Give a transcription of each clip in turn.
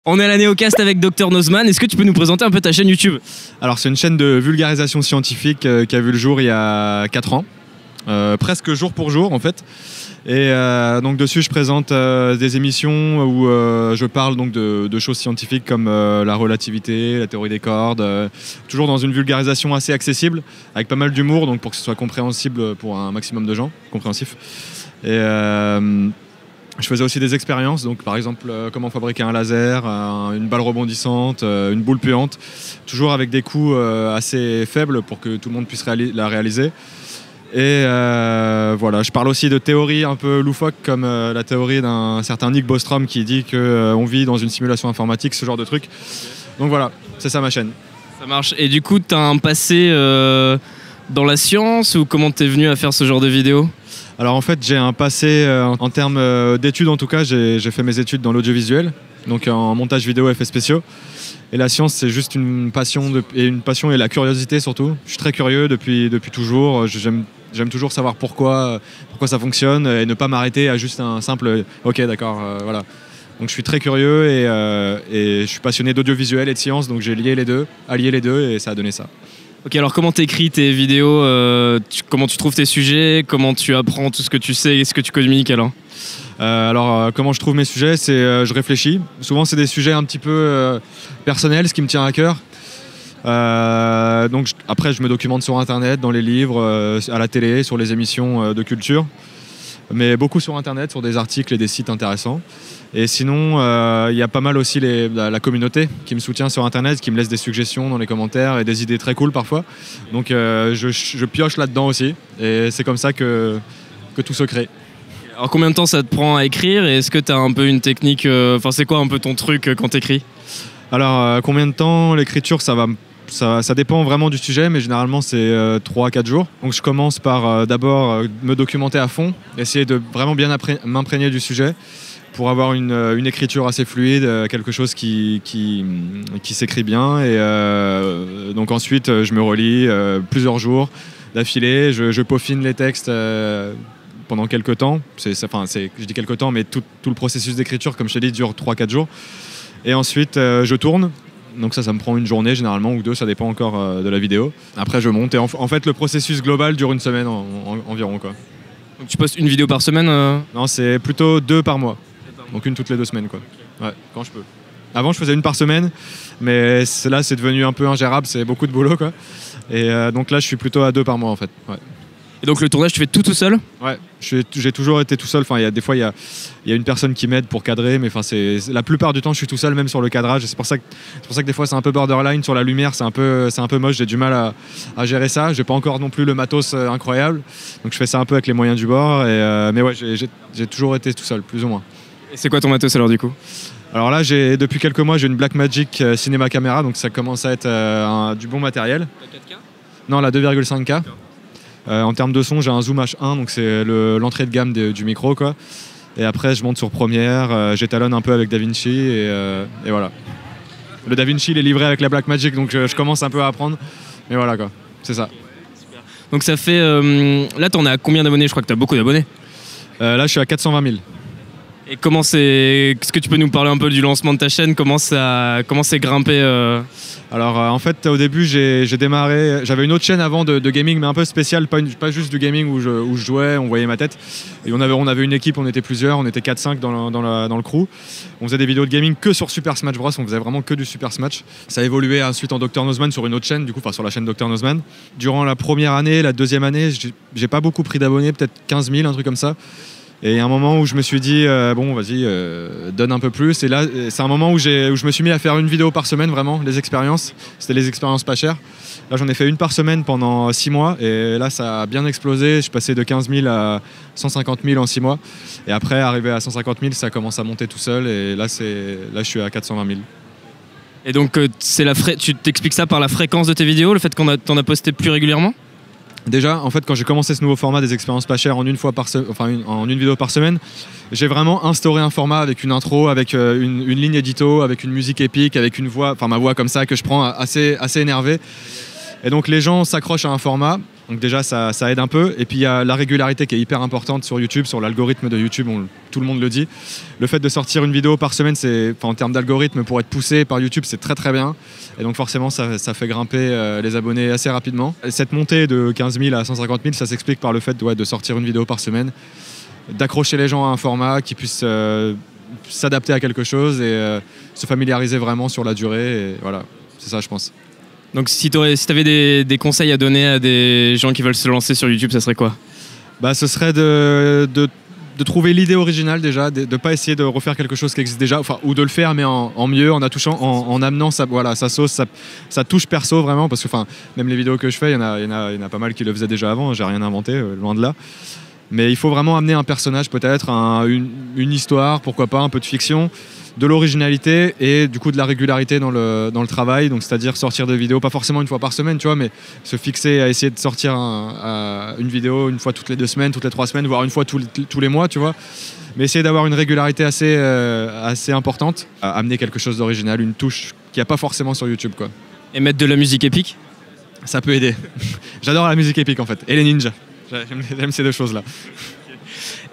On est à la Néocast avec Dr Nozman. Est-ce que tu peux nous présenter un peu ta chaîne YouTube? Alors c'est une chaîne de vulgarisation scientifique qui a vu le jour il y a 4 ans. Presque jour pour jour en fait. Et donc dessus je présente des émissions où je parle donc de choses scientifiques comme la relativité, la théorie des cordes, toujours dans une vulgarisation assez accessible, avec pas mal d'humour, donc pour que ce soit compréhensible pour un maximum de gens, compréhensif. Et je faisais aussi des expériences, donc par exemple comment fabriquer un laser, une balle rebondissante, une boule puante, toujours avec des coûts assez faibles pour que tout le monde puisse la réaliser. Et voilà, je parle aussi de théories un peu loufoques comme la théorie d'un certain Nick Bostrom qui dit qu'on vit dans une simulation informatique, ce genre de truc. Donc voilà, c'est ça ma chaîne. Ça marche. Et du coup, tu as un passé dans la science ou comment tu es venu à faire ce genre de vidéos? Alors en fait, j'ai un passé en termes d'études en tout cas, j'ai fait mes études dans l'audiovisuel, donc en montage vidéo, effets spéciaux. Et la science, c'est juste une passion, et la curiosité surtout. Je suis très curieux depuis toujours. J'aime toujours savoir pourquoi ça fonctionne et ne pas m'arrêter à juste un simple « ok, d'accord, voilà ». Donc je suis très curieux et je suis passionné d'audiovisuel et de science, donc j'ai allié les deux et ça a donné ça. Ok, alors comment t'écris tes vidéos, comment tu trouves tes sujets, comment tu apprends tout ce que tu sais et ce que tu communiques alors? Comment je trouve mes sujets, c'est je réfléchis. Souvent c'est des sujets un petit peu personnels, ce qui me tient à cœur. Après je me documente sur internet, dans les livres, à la télé, sur les émissions de culture. Mais beaucoup sur internet, sur des articles et des sites intéressants. Et sinon, il y a pas mal aussi la communauté qui me soutient sur internet, qui me laisse des suggestions dans les commentaires et des idées très cool parfois. Donc je pioche là-dedans aussi. Et c'est comme ça que tout se crée. Alors combien de temps ça te prend à écrire et est-ce que tu as un peu une technique, c'est quoi un peu ton truc quand t'écris? Alors combien de temps? L'écriture ça dépend vraiment du sujet, mais généralement c'est 3 à 4 jours. Donc je commence par d'abord me documenter à fond, essayer de vraiment bien m'imprégner du sujet pour avoir une écriture assez fluide, quelque chose qui s'écrit bien. Et donc ensuite je me relis plusieurs jours d'affilée, je peaufine les textes pendant quelques temps. Je dis quelques temps, mais tout le processus d'écriture, comme je t'ai dit, dure 3-4 jours. Et ensuite je tourne. Donc ça me prend une journée généralement ou 2, ça dépend encore de la vidéo. Après je monte et en fait le processus global dure une semaine environ quoi. Donc tu postes une vidéo par semaine Non, c'est plutôt 2 par mois. Donc une toutes les 2 semaines quoi. Ouais, quand je peux. Avant je faisais une par semaine, mais là c'est devenu un peu ingérable, c'est beaucoup de boulot quoi. Et donc là je suis plutôt à 2 par mois en fait. Ouais. Et donc le tournage, tu fais tout seul? Ouais, j'ai toujours été tout seul. Enfin, des fois, il y a une personne qui m'aide pour cadrer, mais la plupart du temps, je suis tout seul, même sur le cadrage. C'est pour ça que des fois, c'est un peu borderline sur la lumière. C'est un peu moche. J'ai du mal à gérer ça. J'ai pas encore non plus le matos incroyable. Donc, je fais ça un peu avec les moyens du bord. Mais ouais, j'ai toujours été tout seul, plus ou moins. Et c'est quoi ton matos alors du coup? Alors là, depuis quelques mois, j'ai une Blackmagic Cinema Camera. Donc, ça commence à être du bon matériel. La 4K? Non, la 2,5K. En termes de son, j'ai un Zoom H1, donc c'est l'entrée de gamme du micro, quoi. Et après, je monte sur Premiere, j'étalonne un peu avec DaVinci et voilà. Le DaVinci, il est livré avec la Blackmagic, donc je commence un peu à apprendre. Mais voilà, quoi. C'est ça. Super. Donc ça fait... là, t'en as combien d'abonnés? Je crois que t'as beaucoup d'abonnés. Là, je suis à 420 000. Et est-ce que tu peux nous parler un peu du lancement de ta chaîne? Comment c'est grimpé Alors en fait au début j'ai démarré, j'avais une autre chaîne avant de gaming mais un peu spéciale, pas juste du gaming où je jouais, on voyait ma tête. Et on avait une équipe, on était plusieurs, on était 4-5 dans le crew. On faisait des vidéos de gaming que sur Super Smash Bros, on faisait vraiment que du Super Smash. Ça a évolué ensuite en Dr Nozman sur une autre chaîne, sur la chaîne Dr Nozman. Durant la première année, la deuxième année, j'ai pas beaucoup pris d'abonnés, peut-être 15 000, un truc comme ça. Et il y a un moment où je me suis dit, bon, vas-y, donne un peu plus. Et là, c'est un moment où je me suis mis à faire une vidéo par semaine, vraiment, les expériences. C'était les expériences pas chères. Là, j'en ai fait une par semaine pendant 6 mois. Et là, ça a bien explosé. Je suis passé de 15 000 à 150 000 en 6 mois. Et après, arrivé à 150 000, ça commence à monter tout seul. Et là, je suis à 420 000. Et donc, tu t'expliques ça par la fréquence de tes vidéos, le fait t'en as posté plus régulièrement? Déjà, en fait, quand j'ai commencé ce nouveau format des expériences pas chères en une vidéo par semaine, j'ai vraiment instauré un format avec une intro, avec une ligne édito, avec une musique épique, avec une voix, ma voix comme ça que je prends assez énervée. Et donc les gens s'accrochent à un format Donc déjà ça aide un peu. Et puis il y a la régularité qui est hyper importante sur YouTube, sur l'algorithme de YouTube, tout le monde le dit. Le fait de sortir une vidéo par semaine, en termes d'algorithme, pour être poussé par YouTube, c'est très très bien. Et donc forcément ça fait grimper les abonnés assez rapidement. Et cette montée de 15 000 à 150 000, ça s'explique par le fait de sortir une vidéo par semaine, d'accrocher les gens à un format qui puisse s'adapter à quelque chose et se familiariser vraiment sur la durée. Et voilà, c'est ça je pense. Donc si tu avais des conseils à donner à des gens qui veulent se lancer sur YouTube, ça serait quoi? Ce serait de trouver l'idée originale déjà, de ne pas essayer de refaire quelque chose qui existe déjà, ou de le faire mais en mieux, en amenant sa sauce, sa touche perso vraiment, parce que même les vidéos que je fais, il y en a pas mal qui le faisaient déjà avant, j'ai rien inventé, loin de là. Mais il faut vraiment amener un personnage peut-être, une histoire, pourquoi pas, un peu de fiction, de l'originalité et du coup de la régularité dans le travail, donc c'est-à-dire sortir des vidéos, pas forcément une fois par semaine, tu vois, mais se fixer à essayer de sortir une vidéo une fois toutes les 2 semaines, toutes les 3 semaines, voire une fois tous les mois, tu vois. Mais essayer d'avoir une régularité assez importante, à amener quelque chose d'original, une touche qu'il n'y a pas forcément sur YouTube, quoi. Et mettre de la musique épique? Ça peut aider. J'adore la musique épique en fait, et les ninjas. J'aime ces 2 choses-là.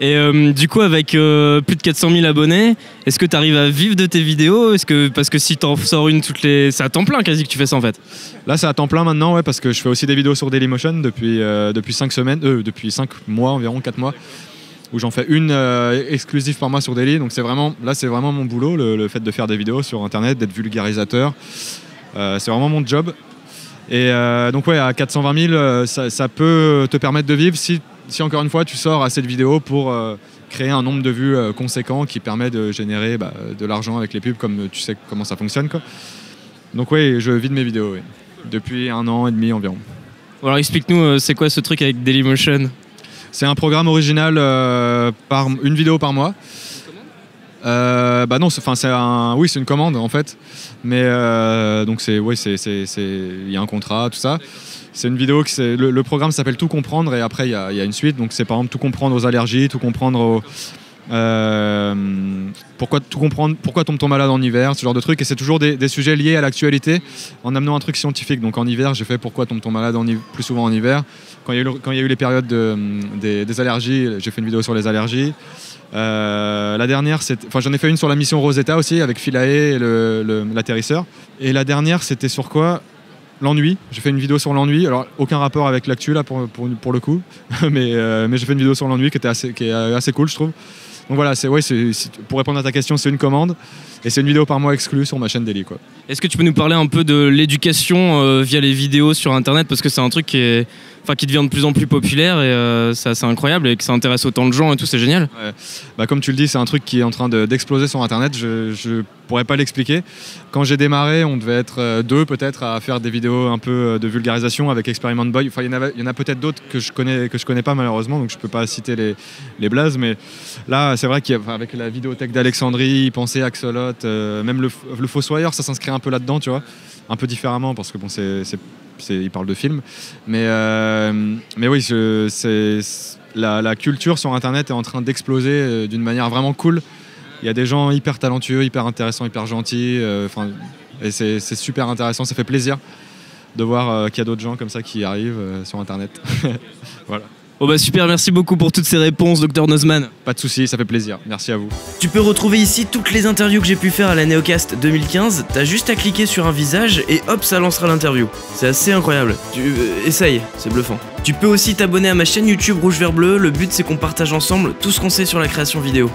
Et du coup, avec plus de 400 000 abonnés, est-ce que tu arrives à vivre de tes vidéos? Parce que si tu en sors une c'est à temps plein quasi que tu fais ça en fait. Là, c'est à temps plein maintenant, ouais, parce que je fais aussi des vidéos sur Dailymotion depuis 5 semaines, depuis 5 mois environ, 4 mois, où j'en fais une exclusive par mois sur Daily. Donc c'est vraiment mon boulot, le fait de faire des vidéos sur Internet, d'être vulgarisateur. C'est vraiment mon job. Et donc ouais, à 420 000, ça peut te permettre de vivre si encore une fois tu sors assez de vidéos pour créer un nombre de vues conséquent qui permet de générer de l'argent avec les pubs, comme tu sais comment ça fonctionne, quoi. Donc oui, je vis de mes vidéos, oui, depuis 1 an et demi environ. Alors explique-nous, c'est quoi ce truc avec Dailymotion? C'est un programme original une vidéo par mois. Non, c'est une commande en fait, mais donc il y a un contrat, tout ça. C'est une vidéo le programme s'appelle Tout comprendre et après il y a une suite. Donc c'est par exemple tout comprendre aux allergies, tout comprendre pourquoi tombe-t-on malade en hiver, ce genre de trucs. Et c'est toujours des sujets liés à l'actualité en amenant un truc scientifique. Donc en hiver, j'ai fait pourquoi tombe-t-on malade plus souvent en hiver. Quand il y a eu les périodes des allergies, j'ai fait une vidéo sur les allergies. La dernière, j'en ai fait une sur la mission Rosetta aussi, avec Philae et l'atterrisseur. Et la dernière, c'était sur quoi? L'ennui. J'ai fait une vidéo sur l'ennui. Alors, aucun rapport avec l'actu, là, pour le coup. mais j'ai fait une vidéo sur l'ennui qui est assez cool, je trouve. Donc voilà, pour répondre à ta question, c'est une commande. Et c'est une vidéo par mois exclue sur ma chaîne Daily, quoi. Est-ce que tu peux nous parler un peu de l'éducation via les vidéos sur Internet? Parce que c'est un truc qui devient de plus en plus populaire et c'est assez incroyable et que ça intéresse autant de gens et tout, c'est génial. Ouais. Comme tu le dis, c'est un truc qui est en train d'exploser sur Internet. Je pourrais pas l'expliquer. Quand j'ai démarré, on devait être 2 peut-être à faire des vidéos un peu de vulgarisation avec Experiment Boy. Enfin, il y en a peut-être d'autres que je connais pas malheureusement, donc je peux pas citer les blazes. Mais là, c'est vrai qu'avec la vidéothèque d'Alexandrie, penser Axolot, même le Fossoyeur, ça s'inscrit un peu là-dedans, tu vois, un peu différemment parce que bon, il parle de films, mais oui, la culture sur Internet est en train d'exploser d'une manière vraiment cool. Il y a des gens hyper talentueux, hyper intéressants, hyper gentils, et c'est super intéressant, ça fait plaisir de voir qu'il y a d'autres gens comme ça qui arrivent sur Internet. Voilà. Oh super, merci beaucoup pour toutes ces réponses, Dr Nozman. Pas de soucis, ça fait plaisir, merci à vous. Tu peux retrouver ici toutes les interviews que j'ai pu faire à la Neocast 2015, t'as juste à cliquer sur un visage et hop, ça lancera l'interview. C'est assez incroyable, essaye, c'est bluffant. Tu peux aussi t'abonner à ma chaîne YouTube Rouge Vert Bleu, le but c'est qu'on partage ensemble tout ce qu'on sait sur la création vidéo.